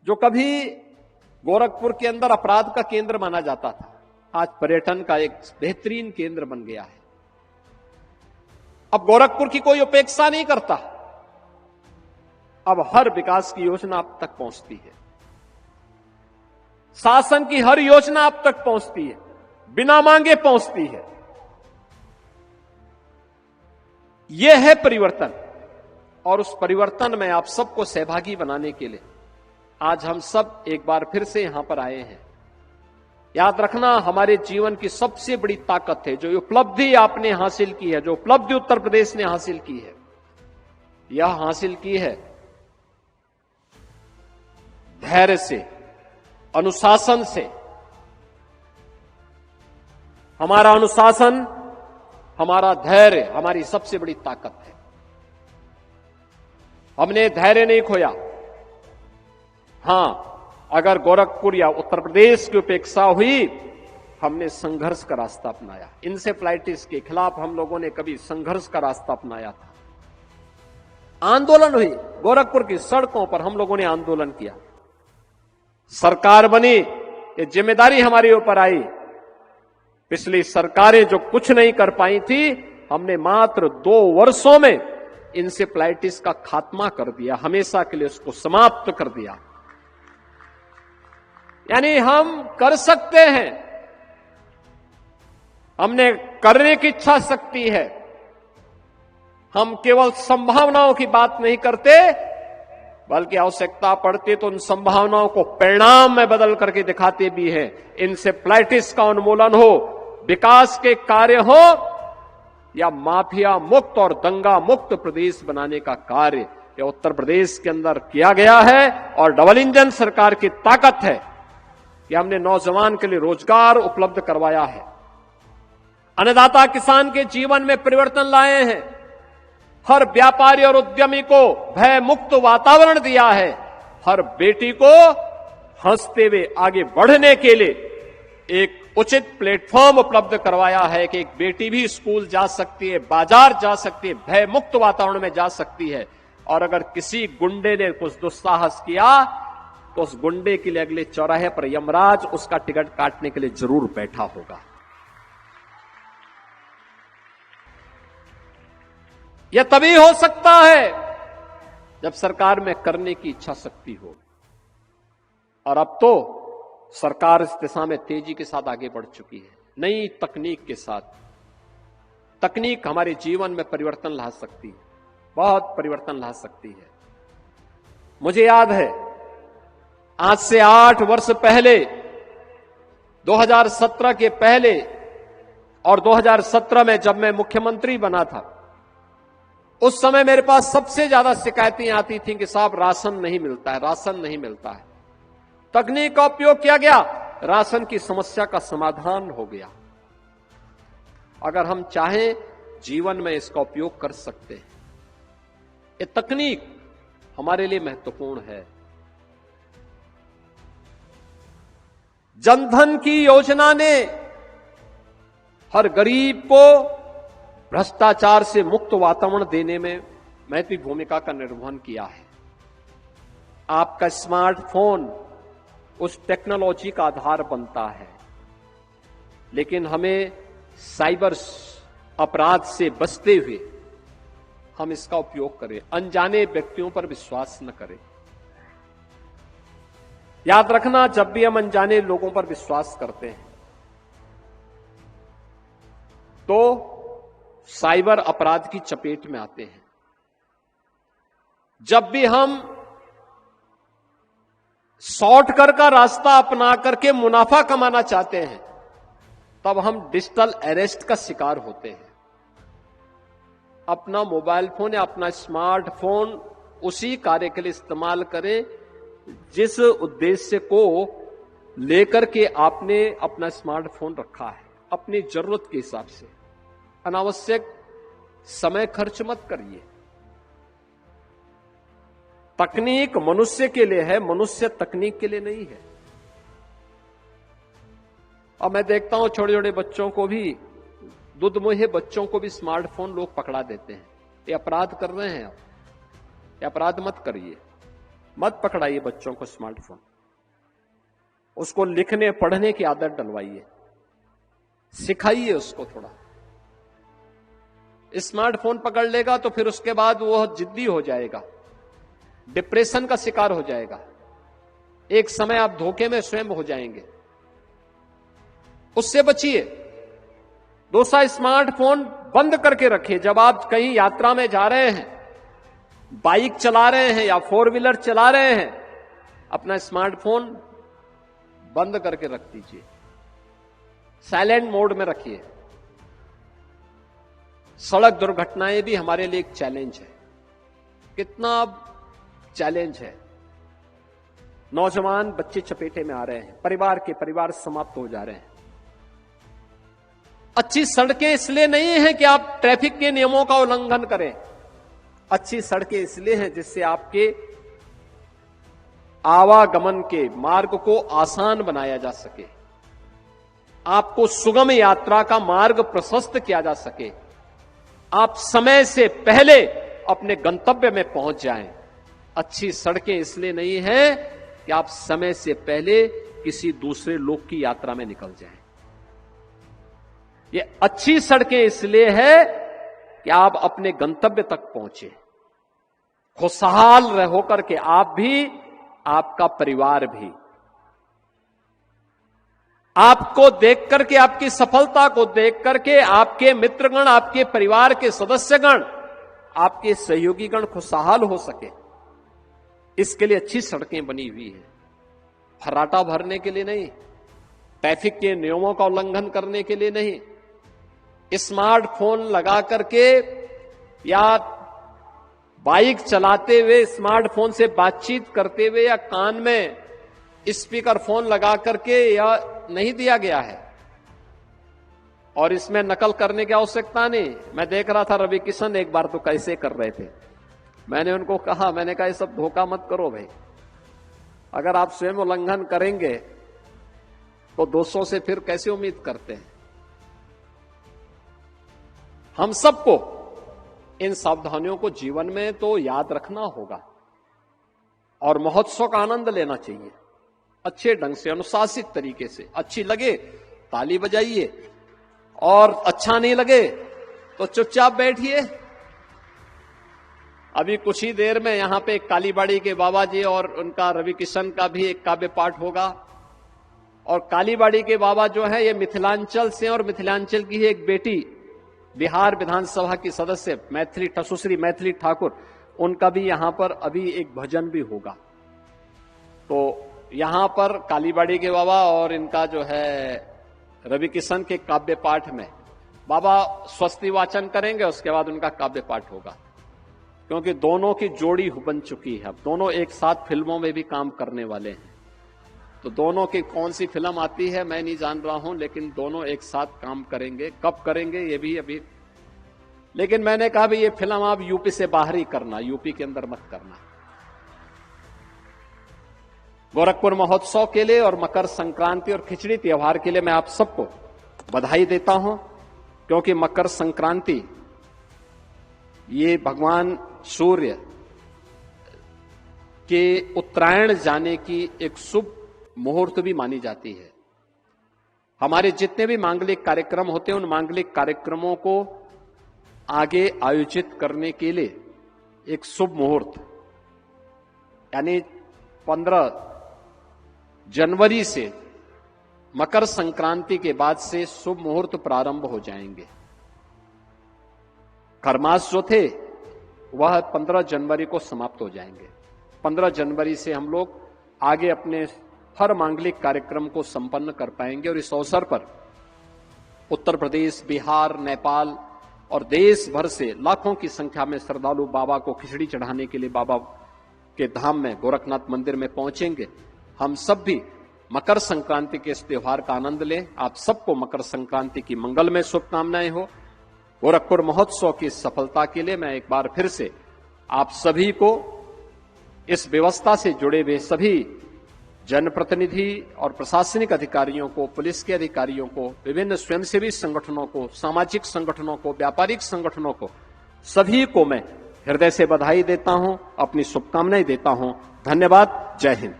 जो कभी गोरखपुर के अंदर अपराध का केंद्र माना जाता था, आज पर्यटन का एक बेहतरीन केंद्र बन गया है। अब गोरखपुर की कोई उपेक्षा नहीं करता, अब हर विकास की योजना अब तक पहुंचती है, शासन की हर योजना अब तक पहुंचती है, बिना मांगे पहुंचती है। यह है परिवर्तन, और उस परिवर्तन में आप सबको सहभागी बनाने के लिए आज हम सब एक बार फिर से यहां पर आए हैं। याद रखना, हमारे जीवन की सबसे बड़ी ताकत है, जो उपलब्धि आपने हासिल की है, जो उपलब्धि उत्तर प्रदेश ने हासिल की है, यह हासिल की है धैर्य से, अनुशासन से। हमारा अनुशासन, हमारा धैर्य हमारी सबसे बड़ी ताकत है। हमने धैर्य नहीं खोया। हां, अगर गोरखपुर या उत्तर प्रदेश की उपेक्षा हुई, हमने संघर्ष का रास्ता अपनाया। इंसेफ्लाइटिस के खिलाफ हम लोगों ने कभी संघर्ष का रास्ता अपनाया था। आंदोलन हुई, गोरखपुर की सड़कों पर हम लोगों ने आंदोलन किया। सरकार बनी, ये जिम्मेदारी हमारे ऊपर आई। पिछली सरकारें जो कुछ नहीं कर पाई थी, हमने मात्र 2 वर्षों में इंसेफ्लाइटिस का खात्मा कर दिया, हमेशा के लिए उसको समाप्त कर दिया। यानी हम कर सकते हैं, हमने करने की इच्छा शक्ति है। हम केवल संभावनाओं की बात नहीं करते, बल्कि आवश्यकता पड़ती तो उन संभावनाओं को परिणाम में बदल करके दिखाते भी हैं। इंसेफ्लाइटिस का उन्मूलन हो, विकास के कार्य हो, या माफिया मुक्त और दंगा मुक्त प्रदेश बनाने का कार्य, यह उत्तर प्रदेश के अंदर किया गया है। और डबल इंजन सरकार की ताकत है कि हमने नौजवान के लिए रोजगार उपलब्ध करवाया है, अन्नदाता किसान के जीवन में परिवर्तन लाए हैं, हर व्यापारी और उद्यमी को भय मुक्त वातावरण दिया है, हर बेटी को हंसते हुए आगे बढ़ने के लिए एक उचित प्लेटफॉर्म उपलब्ध करवाया है कि एक बेटी भी स्कूल जा सकती है, बाजार जा सकती है, भय मुक्त वातावरण में जा सकती है। और अगर किसी गुंडे ने कुछ दुस्साहस किया तो उस गुंडे के लिए अगले चौराहे पर यमराज उसका टिकट काटने के लिए जरूर बैठा होगा। यह तभी हो सकता है जब सरकार में करने की इच्छा शक्ति हो, और अब तो सरकार इस दिशा में तेजी के साथ आगे बढ़ चुकी है, नई तकनीक के साथ। तकनीक हमारे जीवन में परिवर्तन ला सकती है, बहुत परिवर्तन ला सकती है। मुझे याद है, आज से 8 वर्ष पहले, 2017 के पहले और 2017 में जब मैं मुख्यमंत्री बना था, उस समय मेरे पास सबसे ज्यादा शिकायतें आती थी कि साहब राशन नहीं मिलता है, राशन नहीं मिलता है। तकनीक का उपयोग किया गया, राशन की समस्या का समाधान हो गया। अगर हम चाहें, जीवन में इसका उपयोग कर सकते हैं। ये तकनीक हमारे लिए महत्वपूर्ण है। जनधन की योजना ने हर गरीब को भ्रष्टाचार से मुक्त वातावरण देने में महत्वपूर्ण भूमिका का निर्वहन किया है। आपका स्मार्टफोन उस टेक्नोलॉजी का आधार बनता है, लेकिन हमें साइबर अपराध से बचते हुए हम इसका उपयोग करें, अनजाने व्यक्तियों पर विश्वास न करें। याद रखना, जब भी हम अनजाने लोगों पर विश्वास करते हैं तो साइबर अपराध की चपेट में आते हैं। जब भी हम शॉर्टकट का रास्ता अपना करके मुनाफा कमाना चाहते हैं, तब हम डिजिटल अरेस्ट का शिकार होते हैं। अपना मोबाइल फोन या अपना स्मार्टफोन उसी कार्य के लिए इस्तेमाल करें जिस उद्देश्य को लेकर के आपने अपना स्मार्टफोन रखा है, अपनी जरूरत के हिसाब से। अनावश्यक समय खर्च मत करिए। तकनीक मनुष्य के लिए है, मनुष्य तकनीक के लिए नहीं है। और मैं देखता हूं छोटे छोटे बच्चों को भी, दुधमुहे बच्चों को भी स्मार्टफोन लोग पकड़ा देते हैं। ये अपराध कर रहे हैं आप, ये अपराध मत करिए। मत पकड़ाइए बच्चों को स्मार्टफोन, उसको लिखने पढ़ने की आदत डलवाइए, सिखाइए उसको थोड़ा। स्मार्टफोन पकड़ लेगा तो फिर उसके बाद वो जिद्दी हो जाएगा, डिप्रेशन का शिकार हो जाएगा, एक समय आप धोखे में स्वयं हो जाएंगे। उससे बचिए। दूसरा, स्मार्टफोन बंद करके रखिए। जब आप कहीं यात्रा में जा रहे हैं, बाइक चला रहे हैं या 4 व्हीलर चला रहे हैं, अपना स्मार्टफोन बंद करके रख दीजिए, साइलेंट मोड में रखिए। सड़क दुर्घटनाएं भी हमारे लिए एक चैलेंज है। कितना चैलेंज है, नौजवान बच्चे चपेटे में आ रहे हैं, परिवार समाप्त हो जा रहे हैं। अच्छी सड़कें इसलिए नहीं है कि आप ट्रैफिक के नियमों का उल्लंघन करें, अच्छी सड़कें इसलिए हैं जिससे आपके आवागमन के मार्ग को आसान बनाया जा सके, आपको सुगम यात्रा का मार्ग प्रशस्त किया जा सके, आप समय से पहले अपने गंतव्य में पहुंच जाएं। अच्छी सड़कें इसलिए नहीं है कि आप समय से पहले किसी दूसरे लोक की यात्रा में निकल जाएं। ये अच्छी सड़कें इसलिए है कि आप अपने गंतव्य तक पहुंचे, खुशहाल रहो करके, आप भी, आपका परिवार भी। आपको देख करके, आपकी सफलता को देख करके आपके मित्रगण, आपके परिवार के सदस्यगण, आपके सहयोगीगण खुशहाल हो सके, इसके लिए अच्छी सड़कें बनी हुई है। फर्राटा भरने के लिए नहीं, ट्रैफिक के नियमों का उल्लंघन करने के लिए नहीं, स्मार्टफोन लगा करके या बाइक चलाते हुए स्मार्टफोन से बातचीत करते हुए या कान में स्पीकर फोन लगा करके या नहीं दिया गया है। और इसमें नकल करने की आवश्यकता नहीं। मैं देख रहा था रवि किशन एक बार तो कैसे कर रहे थे, मैंने उनको कहा, मैंने कहा ये सब धोखा मत करो भाई, अगर आप स्वयं उल्लंघन करेंगे तो दोस्तों से फिर कैसे उम्मीद करते हैं। हम सबको इन सावधानियों को जीवन में तो याद रखना होगा और महोत्सव का आनंद लेना चाहिए, अच्छे ढंग से, अनुशासित तरीके से। अच्छी लगे ताली बजाइए और अच्छा नहीं लगे तो चुपचाप बैठिए। अभी कुछ ही देर में यहां पे कालीबाड़ी के बाबा जी और उनका रवि किशन का भी एक काव्य पाठ होगा। और कालीबाड़ी के बाबा जो है ये मिथिलांचल से, और मिथिलांचल की ही एक बेटी बिहार विधानसभा की सदस्य सुश्री मैथिली ठाकुर, उनका भी यहां पर अभी एक भजन भी होगा। तो यहां पर कालीबाड़ी के बाबा और इनका जो है रवि किशन के काव्य पाठ में बाबा स्वस्ति वाचन करेंगे, उसके बाद उनका काव्य पाठ होगा। क्योंकि दोनों की जोड़ी बन चुकी है, अब दोनों एक साथ फिल्मों में भी काम करने वाले हैं। तो दोनों की कौन सी फिल्म आती है मैं नहीं जान रहा हूं, लेकिन दोनों एक साथ काम करेंगे। कब करेंगे ये भी अभी, लेकिन मैंने कहा भी ये फिल्म आप यूपी से बाहर ही करना, यूपी के अंदर मत करना। गोरखपुर महोत्सव के लिए और मकर संक्रांति और खिचड़ी त्योहार के लिए मैं आप सबको बधाई देता हूं, क्योंकि मकर संक्रांति ये भगवान सूर्य के उत्तरायण जाने की एक शुभ मुहूर्त भी मानी जाती है। हमारे जितने भी मांगलिक कार्यक्रम होते हैं, उन मांगलिक कार्यक्रमों को आगे आयोजित करने के लिए एक शुभ मुहूर्त, यानी 15 जनवरी से मकर संक्रांति के बाद से शुभ मुहूर्त प्रारंभ हो जाएंगे। खरमास जो थे वह 15 जनवरी को समाप्त हो जाएंगे। 15 जनवरी से हम लोग आगे अपने हर मांगलिक कार्यक्रम को संपन्न कर पाएंगे। और इस अवसर पर उत्तर प्रदेश, बिहार, नेपाल और देश भर से लाखों की संख्या में श्रद्धालु बाबा को खिचड़ी चढ़ाने के लिए बाबा के धाम में, गोरखनाथ मंदिर में पहुंचेंगे। हम सब भी मकर संक्रांति के इस त्योहार का आनंद लें। आप सबको मकर संक्रांति की मंगलमय शुभकामनाएं हो। गोरखपुर महोत्सव की सफलता के लिए मैं एक बार फिर से आप सभी को, इस व्यवस्था से जुड़े हुए सभी जनप्रतिनिधि और प्रशासनिक अधिकारियों को, पुलिस के अधिकारियों को, विभिन्न स्वयंसेवी संगठनों को, सामाजिक संगठनों को, व्यापारिक संगठनों को, सभी को मैं हृदय से बधाई देता हूं, अपनी शुभकामनाएं देता हूं। धन्यवाद। जय हिंद।